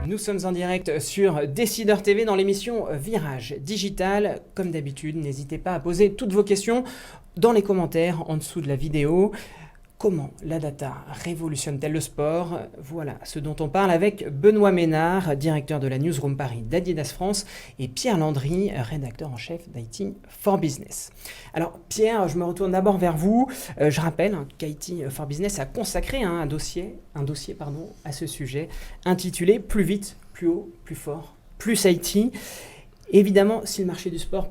Nous sommes en direct sur Décideur TV dans l'émission Virage Digital. Comme d'habitude, n'hésitez pas à poser toutes vos questions dans les commentaires en dessous de la vidéo. Comment la data révolutionne-t-elle le sport? Voilà ce dont on parle avec Benoît Ménard, directeur de la Newsroom Paris d'Adidas France, et Pierre Landry, rédacteur en chef d'IT for Business. Alors Pierre, je me retourne d'abord vers vous. Je rappelle qu'IT for Business a consacré un dossier à ce sujet intitulé « Plus vite, plus haut, plus fort, plus IT ». Évidemment, si le marché du sport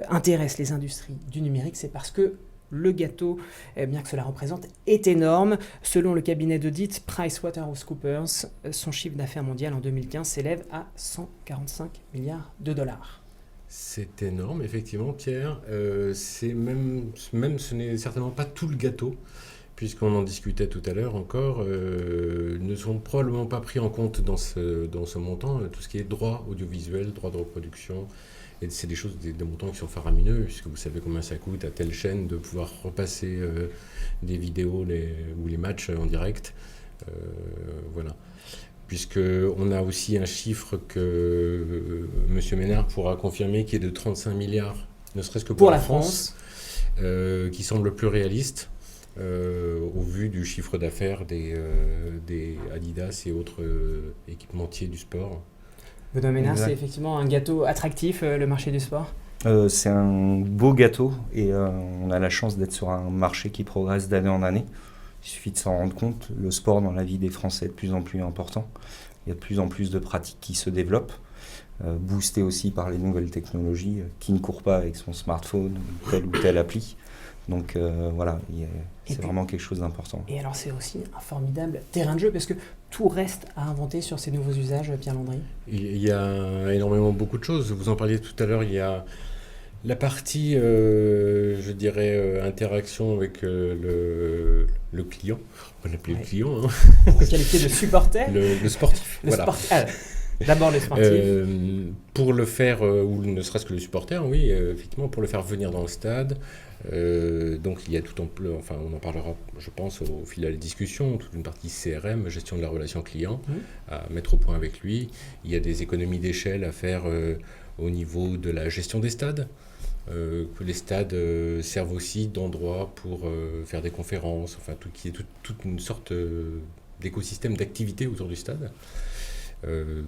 intéresse les industries du numérique, c'est parce que le gâteau, bien que cela représente, est énorme. Selon le cabinet d'audit PricewaterhouseCoopers, son chiffre d'affaires mondial en 2015 s'élève à 145 milliards de dollars. C'est énorme, effectivement, Pierre. Ce n'est certainement pas tout le gâteau, puisqu'on en discutait tout à l'heure encore, ne sont probablement pas pris en compte dans ce montant, tout ce qui est droit audiovisuel, droit de reproduction. Et c'est des choses, des montants qui sont faramineux, puisque vous savez combien ça coûte à telle chaîne de pouvoir repasser des vidéos ou les matchs en direct. Voilà. Puisqu'on a aussi un chiffre que M. Ménard pourra confirmer, qui est de 35 milliards, ne serait-ce que pour la France, qui semble plus réaliste au vu du chiffre d'affaires des Adidas et autres équipementiers du sport. Benoît Ménard, c'est effectivement un gâteau attractif, le marché du sport? C'est un beau gâteau et on a la chance d'être sur un marché qui progresse d'année en année. Il suffit de s'en rendre compte, le sport dans la vie des Français est de plus en plus important. Il y a de plus en plus de pratiques qui se développent, boostées aussi par les nouvelles technologies. Qui ne court pas avec son smartphone ou telle appli? Donc voilà, c'est vraiment quelque chose d'important. Et alors c'est aussi un formidable terrain de jeu parce que tout reste à inventer sur ces nouveaux usages, Pierre Landry. Il y a énormément beaucoup de choses. Vous en parliez tout à l'heure, il y a la partie, je dirais, interaction avec le client. On va l'appeler le client. On va qualifier de supporter. Le sportif. D'abord le sportif. Pour le faire, ou ne serait-ce que le supporter, oui, effectivement, pour le faire venir dans le stade. Donc il y a on en parlera, je pense, au fil de la discussion, toute une partie CRM, gestion de la relation client, à mettre au point avec lui. Il y a des économies d'échelle à faire au niveau de la gestion des stades. Que les stades servent aussi d'endroit pour faire des conférences, enfin qu'il y ait toute une sorte d'écosystème d'activité autour du stade.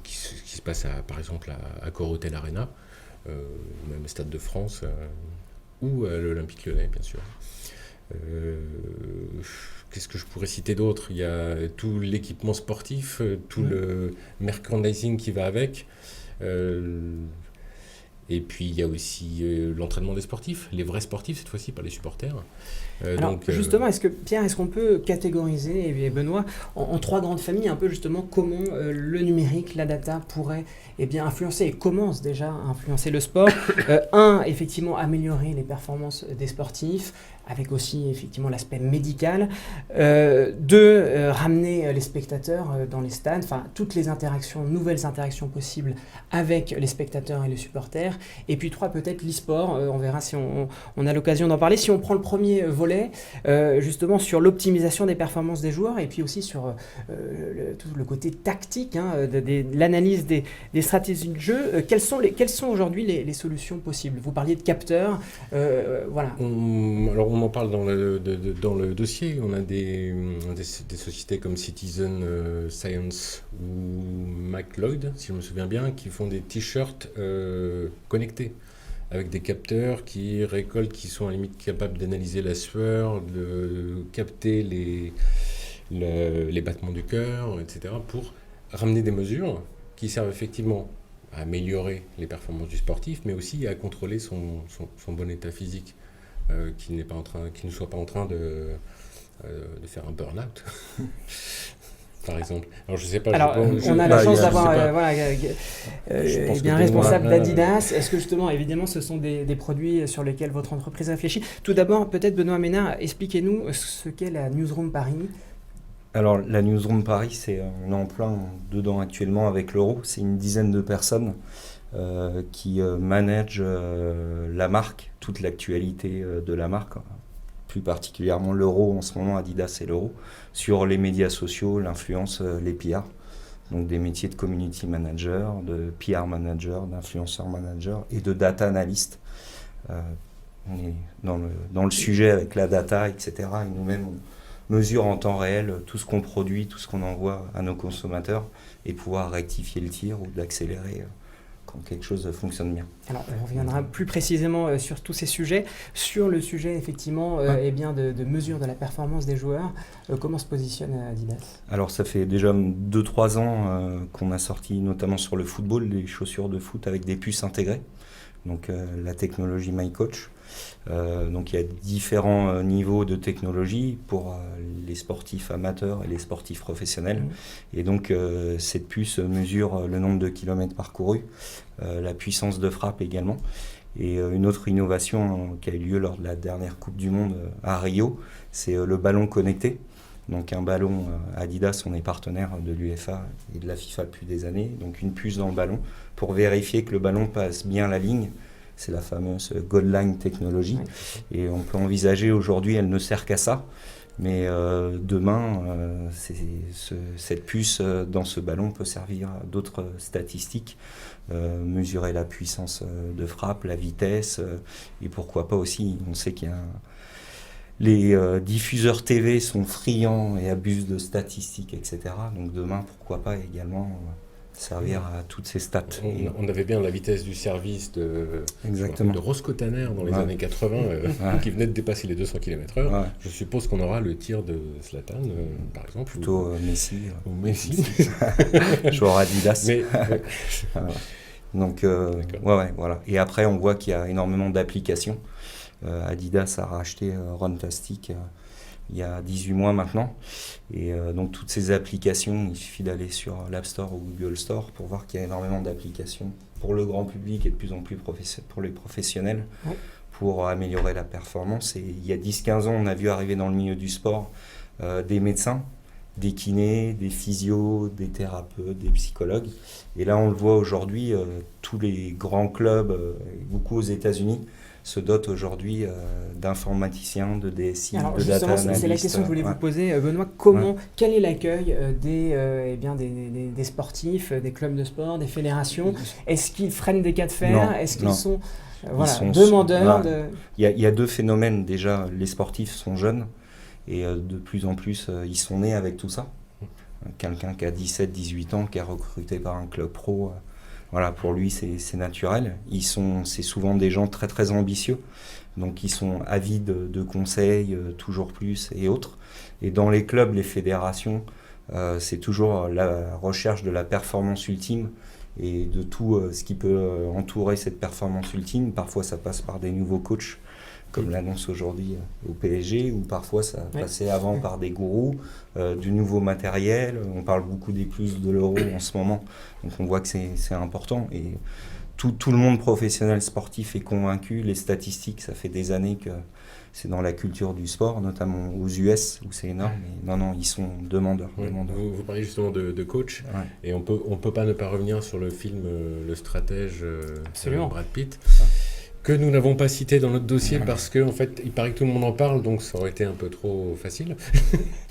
Qui se passe par exemple à Corotel Arena, même Stade de France, ou à l'Olympique Lyonnais, bien sûr. Qu'est-ce que je pourrais citer d'autre? Il y a tout l'équipement sportif, tout le merchandising qui va avec. Et puis il y a aussi l'entraînement des sportifs, les vrais sportifs cette fois-ci, pas les supporters. Alors justement, Pierre, est-ce qu'on peut catégoriser, et Benoît, en trois grandes familles, un peu justement comment le numérique, la data pourrait influencer et commence déjà à influencer le sport? Effectivement, améliorer les performances des sportifs, avec aussi effectivement l'aspect médical. Ramener les spectateurs dans les stades, enfin toutes les nouvelles interactions possibles avec les spectateurs et les supporters. Et puis 3, peut-être l'e-sport, on verra si on a l'occasion d'en parler. Si on prend le premier volet, justement sur l'optimisation des performances des joueurs, et puis aussi sur tout le côté tactique, de l'analyse des stratégies de jeu, quelles sont aujourd'hui les solutions possibles? Vous parliez de capteurs, voilà. Alors on en parle dans le dossier. On a des sociétés comme Citizen Science ou McLeod, si je me souviens bien, qui font des t-shirts connectés avec des capteurs qui sont à la limite capables d'analyser la sueur, de capter les battements du cœur, etc., pour ramener des mesures qui servent effectivement à améliorer les performances du sportif, mais aussi à contrôler son bon état physique, qu'il ne soit pas en train de faire un burn-out. Par exemple. Alors, je sais pas. On a la chance d'avoir un responsable d'Adidas. Est-ce que justement, évidemment, ce sont des produits sur lesquels votre entreprise réfléchit? Tout d'abord, peut-être Benoît Ménard, expliquez-nous ce qu'est la Newsroom Paris. Alors, la Newsroom Paris, on est en plein dedans actuellement avec l'Euro. C'est une dizaine de personnes qui managent la marque, toute l'actualité de la marque. Plus particulièrement l'Euro en ce moment, Adidas et l'Euro, sur les médias sociaux, l'influence, les PR. donc des métiers de community manager, de PR manager, d'influenceur manager et de data analyst. On est dans le sujet avec la data, etc. Et nous-mêmes, on mesure en temps réel tout ce qu'on produit, tout ce qu'on envoie à nos consommateurs et pouvoir rectifier le tir ou d'accélérer quand quelque chose fonctionne bien. Alors, on reviendra plus précisément sur tous ces sujets. Sur le sujet, effectivement, de mesure de la performance des joueurs, comment se positionne Adidas ? Alors, ça fait déjà 2-3 ans qu'on a sorti, notamment sur le football, des chaussures de foot avec des puces intégrées. Donc, la technologie MyCoach. Donc il y a différents niveaux de technologie pour les sportifs amateurs et les sportifs professionnels. Et donc cette puce mesure le nombre de kilomètres parcourus, la puissance de frappe également. Et une autre innovation qui a eu lieu lors de la dernière Coupe du Monde à Rio, c'est le ballon connecté. Donc un ballon Adidas, on est partenaire de l'UEFA et de la FIFA depuis des années. Donc une puce dans le ballon pour vérifier que le ballon passe bien la ligne. C'est la fameuse Goal Line technologie. Et on peut envisager aujourd'hui, elle ne sert qu'à ça. Mais demain, cette puce dans ce ballon peut servir à d'autres statistiques. Mesurer la puissance de frappe, la vitesse. Et pourquoi pas aussi, on sait qu'il y a les diffuseurs TV sont friands et abusent de statistiques, etc. Donc demain, pourquoi pas également servir à toutes ces stats. On avait bien la vitesse du service de Roscoe Tanner dans les années 80 qui venait de dépasser les 200 km/h. Ouais. Je suppose qu'on aura le tir de Zlatan, par exemple. Plutôt Messi. Ou Messi. Joueur Adidas. Donc, voilà. Et après, on voit qu'il y a énormément d'applications. Adidas a racheté Runtastic il y a 18 mois maintenant. Et donc toutes ces applications, il suffit d'aller sur l'App Store ou Google Store pour voir qu'il y a énormément d'applications pour le grand public et de plus en plus pour les professionnels pour améliorer la performance. Et il y a 10-15 ans, on a vu arriver dans le milieu du sport des médecins, des kinés, des physios, des thérapeutes, des psychologues. Et là, on le voit aujourd'hui, tous les grands clubs, beaucoup aux États-Unis, se dotent aujourd'hui d'informaticiens, de DSI, alors, de data analystes. C'est la question que je voulais vous poser, Benoît. Quel est l'accueil des sportifs, des clubs de sport, des fédérations ? Est-ce qu'ils freinent des cas de fer ? Est-ce qu'ils sont demandeurs de... Il y a deux phénomènes. Déjà, les sportifs sont jeunes et de plus en plus, ils sont nés avec tout ça. Quelqu'un qui a 17-18 ans, qui est recruté par un club pro... Voilà, pour lui, c'est naturel. C'est souvent des gens très, très ambitieux. Donc, ils sont avides de conseils, toujours plus et autres. Et dans les clubs, les fédérations, c'est toujours la recherche de la performance ultime et de tout ce qui peut entourer cette performance ultime. Parfois, ça passe par des nouveaux coachs, comme l'annonce aujourd'hui au PSG, ou parfois ça passait avant par des gourous, du nouveau matériel. On parle beaucoup des plus de l'euro en ce moment, donc on voit que c'est important. Et tout le monde professionnel sportif est convaincu. Les statistiques, ça fait des années que c'est dans la culture du sport, notamment aux US, où c'est énorme. Et non, ils sont demandeurs. Vous parlez justement de coach, et on peut pas ne pas revenir sur le film Le Stratège Brad Pitt. Que nous n'avons pas cité dans notre dossier parce qu'en fait, il paraît que tout le monde en parle, donc ça aurait été un peu trop facile.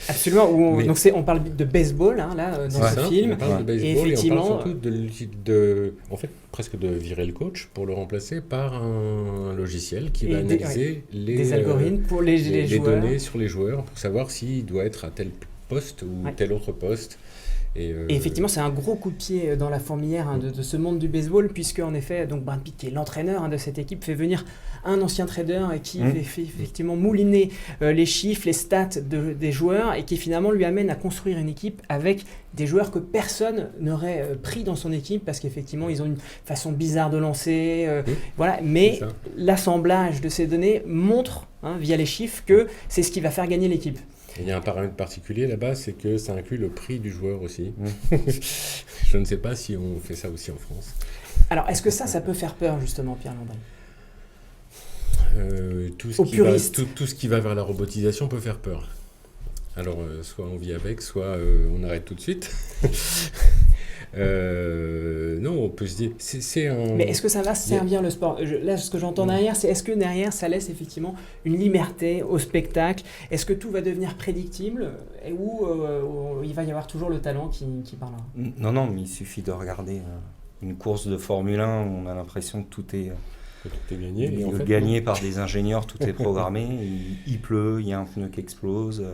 Absolument. On parle de baseball dans ce film. On parle de baseball et effectivement, on parle surtout presque de virer le coach pour le remplacer par un logiciel qui va analyser des algorithmes pour les joueurs. Données sur les joueurs pour savoir s'il doit être à tel poste ou tel autre poste. Et effectivement, c'est un gros coup de pied dans la fourmilière de ce monde du baseball, puisque en effet, donc Brad Pitt, qui est l'entraîneur de cette équipe, fait venir un ancien trader et qui fait effectivement mouliner les chiffres, les stats des joueurs, et qui finalement lui amène à construire une équipe avec des joueurs que personne n'aurait pris dans son équipe, parce qu'effectivement, ils ont une façon bizarre de lancer. Mais l'assemblage de ces données montre, via les chiffres, que c'est ce qui va faire gagner l'équipe. Il y a un paramètre particulier là-bas, c'est que ça inclut le prix du joueur aussi. Je ne sais pas si on fait ça aussi en France. Alors, est-ce que ça peut faire peur, justement, Pierre Landry ? Tout ce qui va vers la robotisation peut faire peur. Alors, soit on vit avec, soit on arrête tout de suite. Non, on peut se dire, c'est un... Mais est-ce que ça va servir le sport? Là, ce que j'entends derrière, c'est est-ce que derrière, ça laisse effectivement une liberté au spectacle? Est-ce que tout va devenir prédictible ou il va y avoir toujours le talent qui parlera? Non, non, mais il suffit de regarder une course de Formule 1 où on a l'impression que tout est gagné. Et en fait, gagné par des ingénieurs, tout est programmé. Il pleut, il y a un pneu qui explose.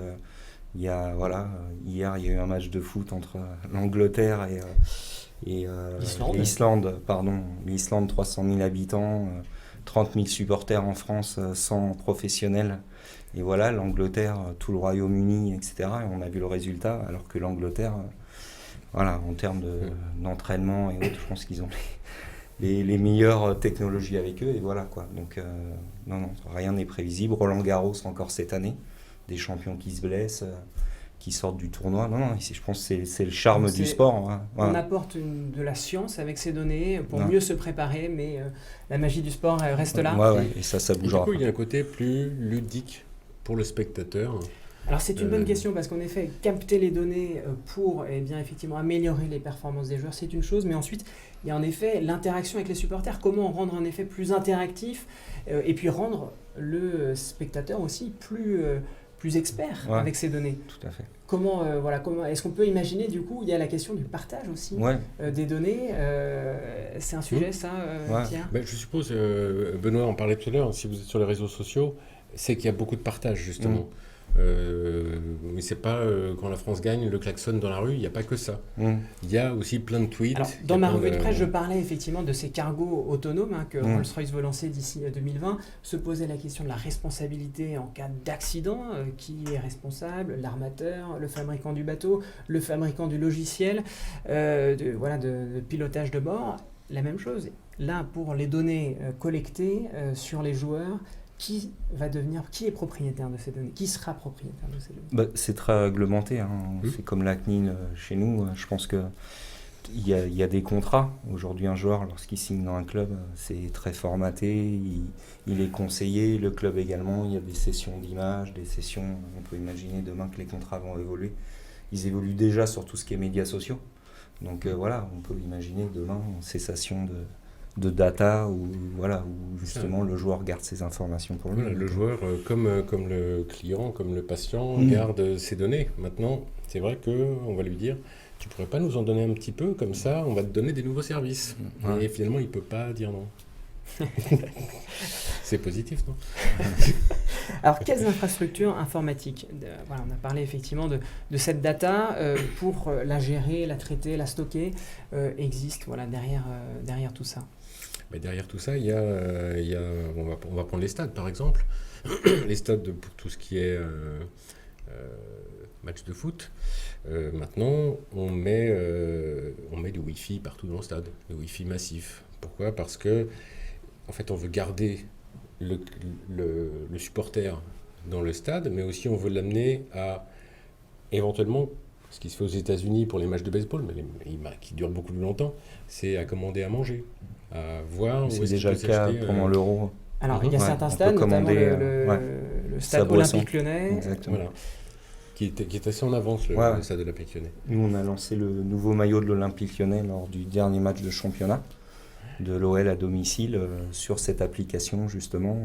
Il y a, voilà, hier, il y a eu un match de foot entre l'Angleterre et l'Islande. L'Islande, 300 000 habitants, 30 000 supporters en France, 100 professionnels. Et voilà, l'Angleterre, tout le Royaume-Uni, etc. Et on a vu le résultat, alors que l'Angleterre, voilà, en termes d'entraînement et autres, je pense qu'ils ont les meilleures technologies avec eux. Et voilà, quoi. Donc, non, rien n'est prévisible. Roland Garros, encore cette année. Des champions qui se blessent, qui sortent du tournoi. Non, je pense que c'est le charme du sport. Hein. Voilà. On apporte de la science avec ces données pour mieux se préparer, mais la magie du sport reste là. Ouais, et ça bougera. Du coup, il y a un côté plus ludique pour le spectateur. Alors c'est une bonne question parce qu'en effet, capter les données pour effectivement améliorer les performances des joueurs, c'est une chose, mais ensuite, il y a en effet l'interaction avec les supporters, comment rendre en effet plus interactif et puis rendre le spectateur aussi plus expert avec ces données. Tout à fait. Comment est-ce qu'on peut imaginer, du coup, il y a la question du partage aussi des données. C'est un sujet, ça, Pierre? Je suppose, Benoît en parlait tout à l'heure, si vous êtes sur les réseaux sociaux, c'est qu'il y a beaucoup de partage, justement. Mais c'est pas quand la France gagne le klaxon dans la rue, il n'y a pas que ça. Il y a aussi plein de tweets. Alors, dans ma revue de presse, je parlais effectivement de ces cargos autonomes que Rolls-Royce veut lancer d'ici 2020. Se posait la question de la responsabilité en cas d'accident. Qui est responsable? L'armateur, le fabricant du bateau, le fabricant du logiciel, de pilotage de bord. La même chose. Là, pour les données collectées sur les joueurs, qui est propriétaire de ces données? Qui sera propriétaire de ces données? C'est très réglementé. Hein. C'est comme la CNIL chez nous. Je pense qu'il y a des contrats. Aujourd'hui, un joueur, lorsqu'il signe dans un club, c'est très formaté. Il est conseillé. Le club également. Il y a des sessions d'images, des sessions... On peut imaginer demain que les contrats vont évoluer. Ils évoluent déjà sur tout ce qui est médias sociaux. Donc on peut imaginer demain une cessation de data où justement le joueur garde ses informations pour lui. Le joueur, comme le client, comme le patient, garde ses données. Maintenant, c'est vrai qu'on va lui dire, tu pourrais pas nous en donner un petit peu, comme ça, on va te donner des nouveaux services. Et finalement, il peut pas dire non. C'est positif, non? Alors, quelles infrastructures informatiques on a parlé effectivement de cette data pour la gérer, la traiter, la stocker, existent derrière tout ça. Derrière tout ça, on va prendre les stades par exemple. Les stades pour tout ce qui est match de foot. Maintenant, on met du Wi-Fi partout dans le stade, du Wi-Fi massif. Pourquoi? Parce que en fait, on veut garder le supporter dans le stade, mais aussi on veut l'amener à éventuellement, ce qui se fait aux États-Unis pour les matchs de baseball, mais qui durent beaucoup plus longtemps, c'est à commander à manger, à voir. C'est déjà le cas pendant l'Euro. Alors, il y a certains stades, notamment le stade olympique lyonnais. Voilà. Qui est assez en avance, le stade olympique lyonnais. Nous, on a lancé le nouveau maillot de l'Olympique lyonnais lors du dernier match de championnat de l'OL à domicile sur cette application, justement.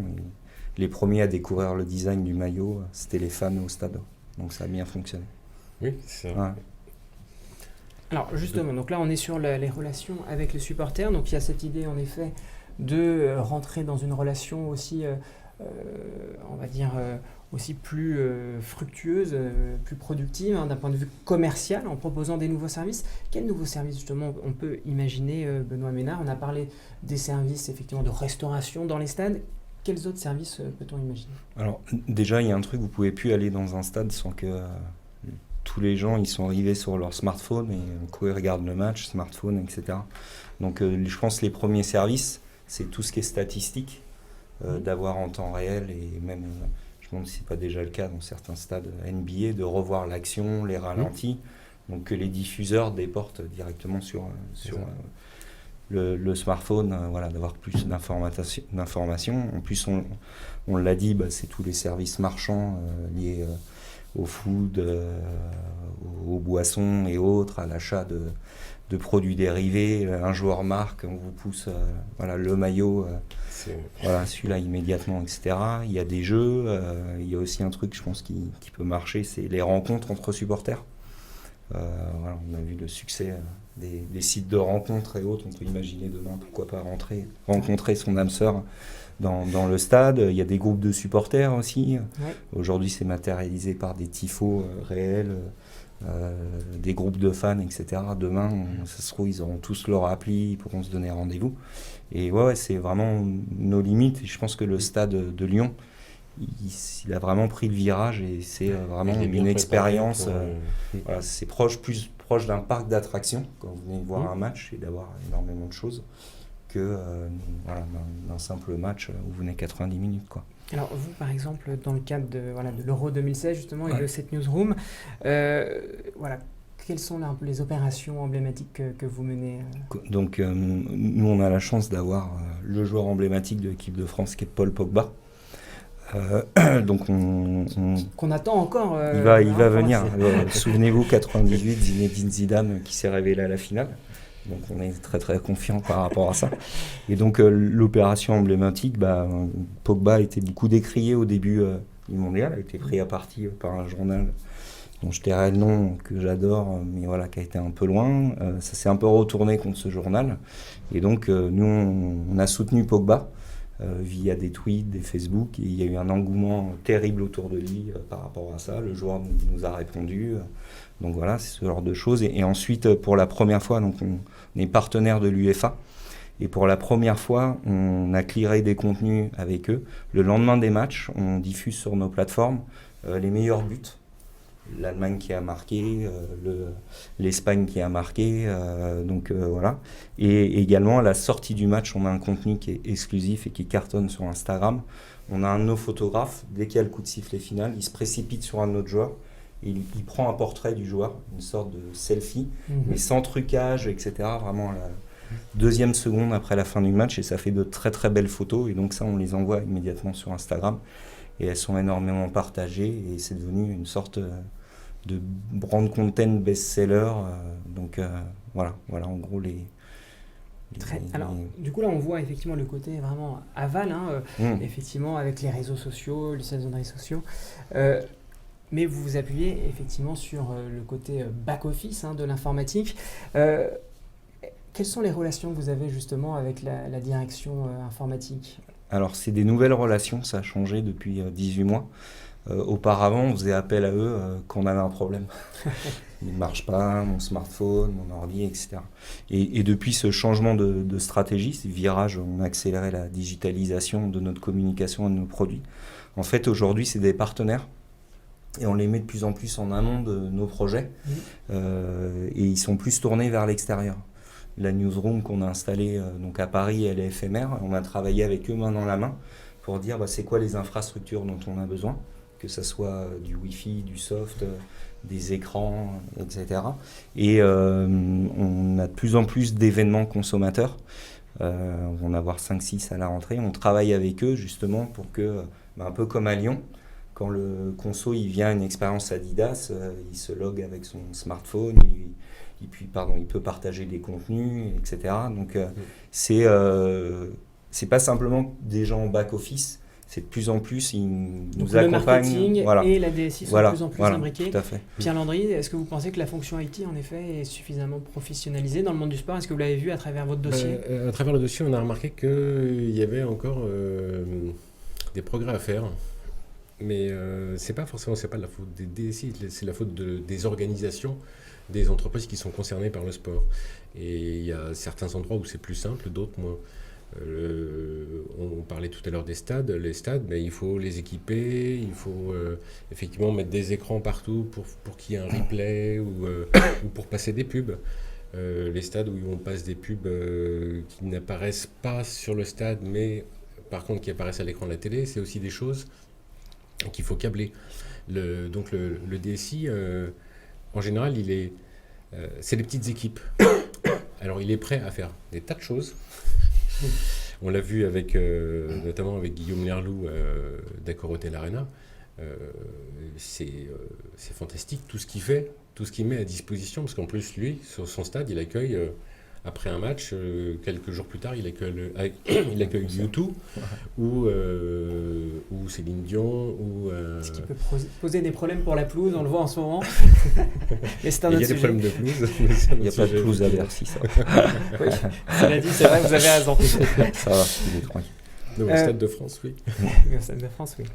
Et les premiers à découvrir le design du maillot, c'était les fans au stade. Donc, ça a bien fonctionné. Oui, c'est ça. Alors justement, donc là on est sur les relations avec les supporters, donc il y a cette idée en effet de rentrer dans une relation aussi, on va dire, aussi plus fructueuse, plus productive d'un point de vue commercial en proposant des nouveaux services. Quels nouveaux services justement on peut imaginer, Benoît Ménard? On a parlé des services effectivement de restauration dans les stades. Quels autres services peut-on imaginer? Alors déjà il y a un truc, vous ne pouvez plus aller dans un stade sans que... tous les gens, ils sont arrivés sur leur smartphone et ils regardent le match, smartphone, etc. Donc, je pense que les premiers services, c'est tout ce qui est statistique, d'avoir en temps réel et même, je me demande si ce n'est pas déjà le cas dans certains stades NBA, de revoir l'action, les ralentis, donc que les diffuseurs déportent directement sur le smartphone, d'avoir plus d'informations. En plus, on l'a dit, c'est tous les services marchands liés au food, aux boissons et autres, à l'achat de produits dérivés. Un joueur marque, on vous pousse le maillot, celui-là immédiatement, etc. Il y a des jeux, il y a aussi un truc, je pense, qui peut marcher, c'est les rencontres entre supporters. On a vu le succès des sites de rencontres et autres. On peut imaginer demain, pourquoi pas rencontrer son âme sœur dans le stade. Il y a des groupes de supporters aussi. Ouais. Aujourd'hui, c'est matérialisé par des tifos réels, des groupes de fans, etc. Demain, ça se trouve, ils auront tous leur appli, ils pourront se donner rendez-vous. Et c'est vraiment nos limites. Et je pense que le stade de Lyon, il a vraiment pris le virage et c'est vraiment une expérience. C'est plus proche d'un parc d'attractions quand vous venez voir un match et d'avoir énormément de choses que d'un simple match où vous venez 90 minutes, quoi. Alors vous, par exemple, dans le cadre de l'Euro 2016 justement et de cette newsroom, quelles sont là un peu les opérations emblématiques que vous menez Donc nous, on a la chance d'avoir le joueur emblématique de l'équipe de France qui est Paul Pogba. Donc qu'on attend encore. Il va venir. Souvenez-vous, 98, Zinedine Zidane qui s'est révélé à la finale. Donc on est très très confiant par rapport à ça. Et donc l'opération emblématique, Pogba a été beaucoup décrié au début du mondial, a été pris à partie par un journal dont je tairai le nom, que j'adore, mais qui a été un peu loin. Ça s'est un peu retourné contre ce journal. Et donc nous, on a soutenu Pogba via des tweets, des Facebook, et il y a eu un engouement terrible autour de lui par rapport à ça. Le joueur nous a répondu. Donc c'est ce genre de choses. Et ensuite, pour la première fois, donc on est partenaire de l'UEFA. Et pour la première fois, on a clearé des contenus avec eux. Le lendemain des matchs, on diffuse sur nos plateformes les meilleurs buts. L'Allemagne qui a marqué, l'Espagne qui a marqué, Et également, à la sortie du match, on a un contenu qui est exclusif et qui cartonne sur Instagram. On a un de nos photographes, dès qu'il y a le coup de sifflet final, il se précipite sur un autre joueur. Il prend un portrait du joueur, une sorte de selfie, mais sans trucage, etc. Vraiment à la deuxième seconde après la fin du match, et ça fait de très très belles photos. Et donc ça, on les envoie immédiatement sur Instagram. Et elles sont énormément partagées, et c'est devenu une sorte de brand content best-seller. En gros Alors, du coup, là, on voit effectivement le côté vraiment aval, effectivement, avec les réseaux sociaux, les réseaux sociaux. Mais vous vous appuyez effectivement sur le côté back-office de l'informatique. Quelles sont les relations que vous avez justement avec la direction informatique ? Alors, c'est des nouvelles relations, ça a changé depuis 18 mois. Auparavant, on faisait appel à eux quand on avait un problème. Il ne marche pas, mon smartphone, mon ordi, etc. Et depuis ce changement de stratégie, ce virage, on a accéléré la digitalisation de notre communication et de nos produits. En fait, aujourd'hui, c'est des partenaires. Et on les met de plus en plus en amont de nos projets. Et ils sont plus tournés vers l'extérieur. La newsroom qu'on a installée donc à Paris, elle est éphémère. On a travaillé avec eux main dans la main pour dire c'est quoi les infrastructures dont on a besoin, que ce soit du Wi-Fi, du soft, des écrans, etc. Et on a de plus en plus d'événements consommateurs. On va en avoir 5-6 à la rentrée. On travaille avec eux justement pour que, un peu comme à Lyon, quand le conso il vient à une expérience Adidas, il se log avec son smartphone, il peut partager des contenus, etc. Donc c'est pas simplement des gens en back-office, c'est de plus en plus, ils nous accompagnent. Le marketing et la DSI sont de plus en plus imbriqués. Tout à fait. Pierre Landry, est-ce que vous pensez que la fonction IT, en effet, est suffisamment professionnalisée dans le monde du sport ? Est-ce que vous l'avez vu à travers votre dossier ? À travers le dossier, on a remarqué qu'il y avait encore des progrès à faire. Mais c'est pas la faute des DSI, c'est la faute des organisations, des entreprises qui sont concernées par le sport. Et il y a certains endroits où c'est plus simple, d'autres moins. On parlait tout à l'heure des stades. Les stades, il faut les équiper, il faut effectivement mettre des écrans partout pour qu'il y ait un replay ou pour passer des pubs. Les stades où on passe des pubs qui n'apparaissent pas sur le stade, mais par contre qui apparaissent à l'écran de la télé, c'est aussi des choses qu'il faut câbler. Donc le DSI, en général, c'est des petites équipes. Alors il est prêt à faire des tas de choses. On l'a vu notamment avec Guillaume Lerlou d'Accor Hotel Arena. C'est fantastique tout ce qu'il fait, tout ce qu'il met à disposition, parce qu'en plus, lui, sur son stade, il accueille, après un match, quelques jours plus tard, il accueille U2, ou Céline Dion, ou... Ce qui peut poser des problèmes pour la pelouse, on le voit en ce moment. Mais c'est un autre Il y a des sujet. problèmes de pelouse. Il n'y a pas de pelouse à Bercy, ça. Oui, cela dit, c'est vrai, vous avez raison. Ça va, il est tranquille. Donc, au Stade de France, oui. Au Stade de France, oui.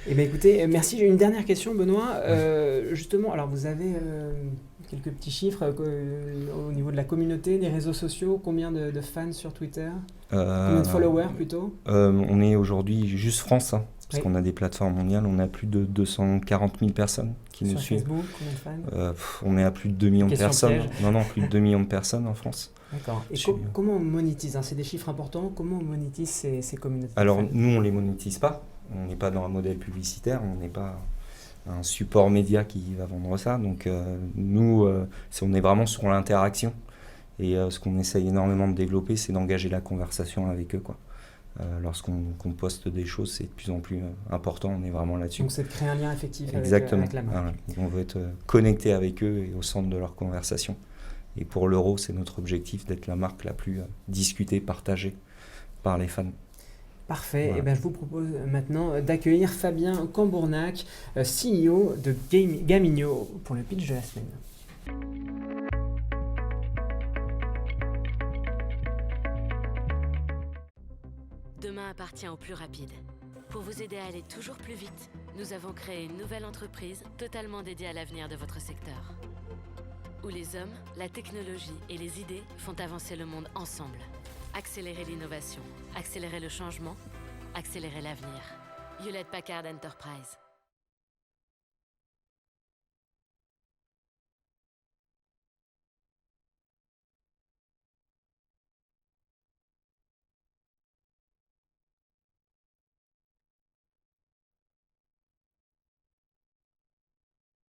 Eh bien, écoutez, merci. J'ai une dernière question, Benoît. Justement, alors vous avez quelques petits chiffres au niveau de la communauté, des réseaux sociaux. Combien de fans sur Twitter? Combien de followers plutôt? On est aujourd'hui juste France, hein, parce Oui. qu'on a des plateformes mondiales. On a plus de 240 000 personnes qui nous Sur suivent. Facebook, combien de fans? On est à plus de 2 millions de Question personnes. piège. Non, plus de 2 millions de personnes en France. D'accord. Et Je- comment on monétise, hein? C'est des chiffres importants. Comment on monétise ces communautés? Alors de fans? nous, on ne les monétise pas. On n'est pas dans un modèle publicitaire. On n'est pas un support média qui va vendre ça. Donc nous, on est vraiment sur l'interaction. Et ce qu'on essaye énormément de développer, c'est d'engager la conversation avec eux, quoi. Lorsqu'on poste des choses, c'est de plus en plus important. On est vraiment là-dessus. Donc c'est de créer un lien affectif Exactement. avec la marque. Voilà. On veut être connecté avec eux et au centre de leur conversation. Et pour l'Euro, c'est notre objectif d'être la marque la plus discutée, partagée par les fans. Parfait. Voilà. Et ben, je vous propose maintenant d'accueillir Fabien Cambournac, CEO de Gamino, pour le pitch de la semaine. Demain appartient aux plus rapides. Pour vous aider à aller toujours plus vite, nous avons créé une nouvelle entreprise totalement dédiée à l'avenir de votre secteur. Où les hommes, la technologie et les idées font avancer le monde ensemble. Accélérer l'innovation, accélérer le changement, accélérer l'avenir. Hewlett Packard Enterprise.